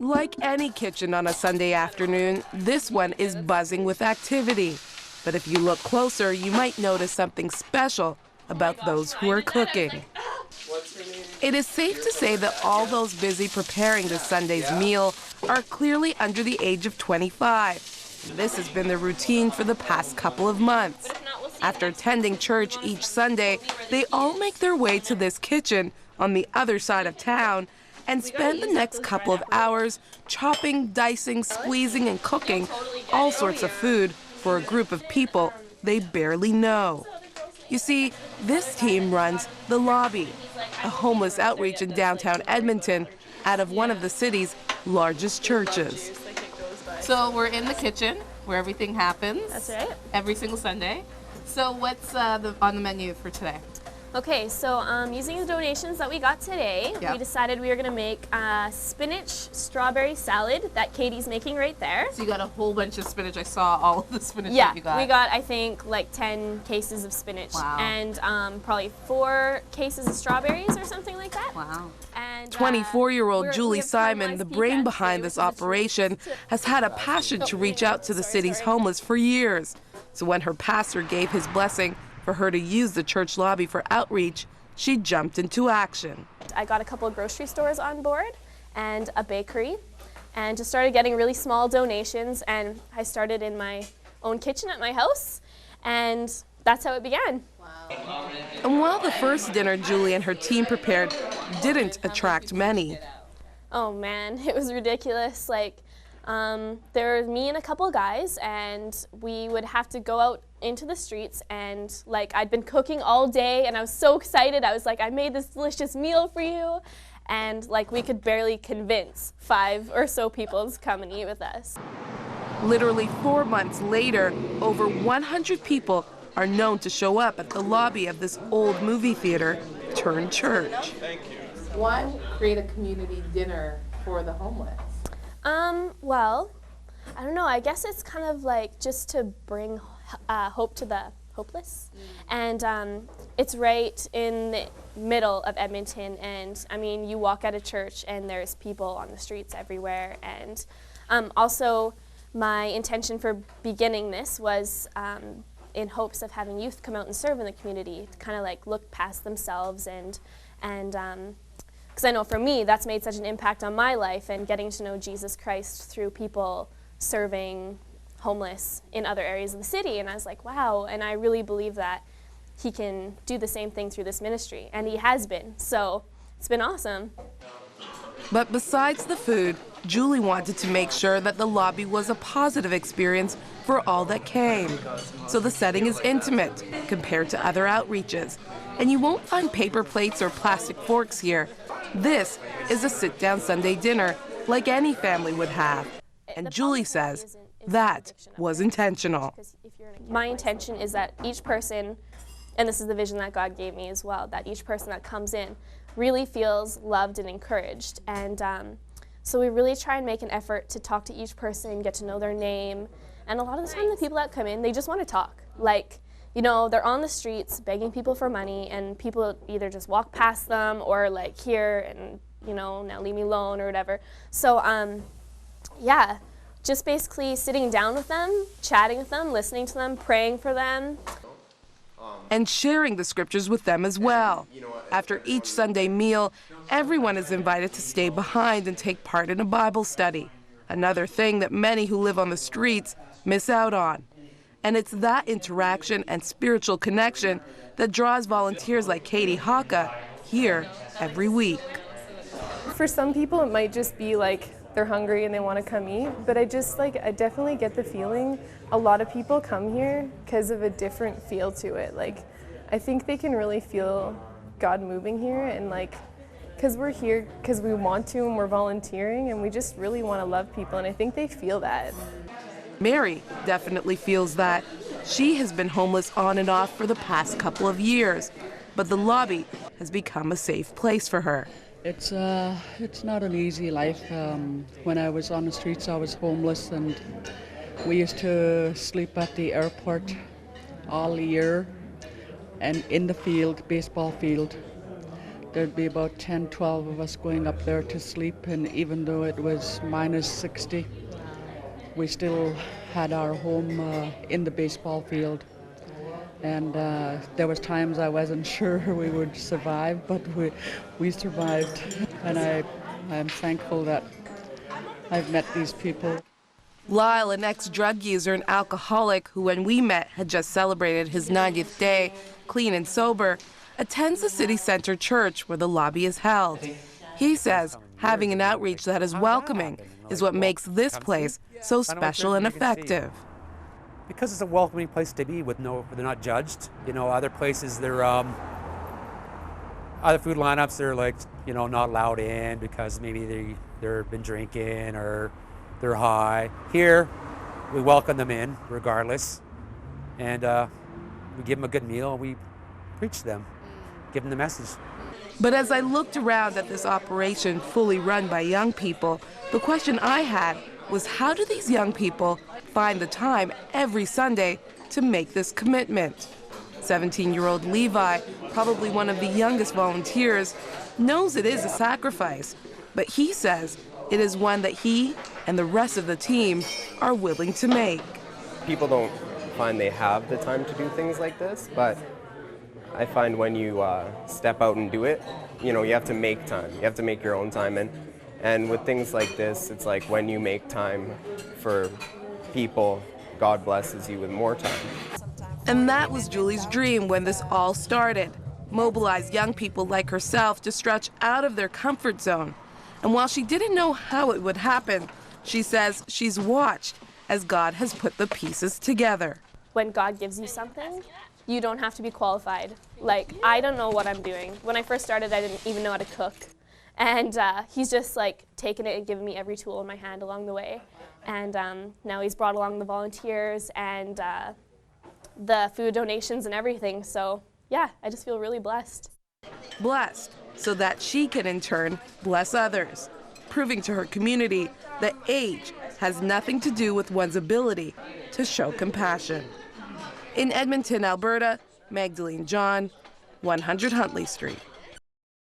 Like any kitchen on a Sunday afternoon, this one is buzzing with activity. But if you look closer, you might notice something special about those who are cooking. It is safe to say that all those busy preparing this Sunday's meal are clearly under the age of 25. This has been the routine for the past couple of months. After attending church each Sunday, they all make their way to this kitchen on the other side of town and spend the next couple of hours chopping, dicing, squeezing, and cooking all sorts of food for a group of people they barely know. You see, this team runs The Lobby, a homeless outreach in downtown Edmonton out of one of the city's largest churches. So we're in the kitchen where everything happens. That's right. Every single Sunday. So what's on the menu for today? Okay, so using the donations that we got today, we decided we were going to make a spinach strawberry salad that Katie's making right there. So you got a whole bunch of spinach. I saw all of the spinach that you got. Yeah, we got, I think, like 10 cases of spinach. Wow. And probably 4 cases of strawberries or something like that. Wow. And 24-year-old Julie Simon, the brain behind this operation, has had a passion to reach out to the city's homeless for years. So when her pastor gave his blessing for her to use the church lobby for outreach, she jumped into action. I got a couple of grocery stores on board and a bakery and just started getting really small donations, and I started in my own kitchen at my house, and that's how it began. Wow. And while the first dinner Julie and her team prepared didn't attract many. Oh man, it was ridiculous. Like, there was me and a couple guys, and we would have to go out into the streets, and like I'd been cooking all day and I was so excited. I was like, I made this delicious meal for you, and like we could barely convince 5 or so people to come and eat with us. Literally 4 months later, over 100 people are known to show up at the lobby of this old movie theater turned church. Thank you. Why create a community dinner for the homeless? Well, I don't know, I guess it's kind of like just to bring hope to the hopeless. And it's right in the middle of Edmonton, and I mean, you walk out of church and there's people on the streets everywhere. And also, my intention for beginning this was in hopes of having youth come out and serve in the community, to kind of like look past themselves, and because I know for me, that's made such an impact on my life, and getting to know Jesus Christ through people serving homeless in other areas of the city. And I was like, wow, and I really believe that he can do the same thing through this ministry, and he has been, so it's been awesome. But besides the food, Julie wanted to make sure that the lobby was a positive experience for all that came. So the setting is intimate compared to other outreaches, and you won't find paper plates or plastic forks here. This is a sit-down Sunday dinner like any family would have. And Julie says that was intentional. My intention is that each person, and this is the vision that God gave me as well, that each person that comes in really feels loved and encouraged. And so we really try and make an effort to talk to each person, get to know their name. And a lot of the time the people that come in, they just want to talk. Like, you know, they're on the streets begging people for money, and people either just walk past them or like here and, you know, now leave me alone or whatever. So yeah, just basically sitting down with them, chatting with them, listening to them, praying for them. And sharing the scriptures with them as well. After each Sunday meal, everyone is invited to stay behind and take part in a Bible study, another thing that many who live on the streets miss out on. And it's that interaction and spiritual connection that draws volunteers like Katie Hawca here every week. For some people, it might just be like they're hungry and they want to come eat, but I definitely get the feeling a lot of people come here because of a different feel to it. Like, I think they can really feel God moving here, and like, because we're here because we want to, and we're volunteering, and we just really want to love people, and I think they feel that. Mary definitely feels that. She has been homeless on and off for the past couple of years, but the lobby has become a safe place for her. It's not an easy life. When I was on the streets, I was homeless, and we used to sleep at the airport all year and in the field, baseball field. there'd be about 10, 12 of us going up there to sleep, and even though it was minus 60, we still had our home in the baseball field. And there was times I wasn't sure we would survive, but we survived. And I'm thankful that I've met these people. Lyle, an ex-drug user and alcoholic who when we met had just celebrated his 90th day, clean and sober, attends the city center church where the lobby is held. He says having an outreach that is welcoming is what makes this place so special and effective. Because it's a welcoming place to be, they're not judged. You know, other places other food lineups they're like, you know, not allowed in because maybe they've been drinking or they're high. Here, we welcome them in regardless, and we give them a good meal. We preach to them, give them the message. But as I looked around at this operation fully run by young people, the question I had was, how do these young people find the time every Sunday to make this commitment? 17-year-old Levi, probably one of the youngest volunteers, knows it is a sacrifice, but he says it is one that he and the rest of the team are willing to make. People don't find they have the time to do things like this, but I find when you step out and do it, you know, you have to make time. You have to make your own time. And with things like this, it's like when you make time for people, God blesses you with more time. And that was Julie's dream when this all started. Mobilize young people like herself to stretch out of their comfort zone. And while she didn't know how it would happen, she says she's watched as God has put the pieces together. When God gives you something, you don't have to be qualified. Like, I don't know what I'm doing. When I first started, I didn't even know how to cook. And he's just like taken it and given me every tool in my hand along the way. And now he's brought along the volunteers and the food donations and everything. So yeah, I just feel really blessed. Blessed so that she can in turn bless others, proving to her community that age has nothing to do with one's ability to show compassion. In Edmonton, Alberta, Magdalene John, 100 Huntley Street.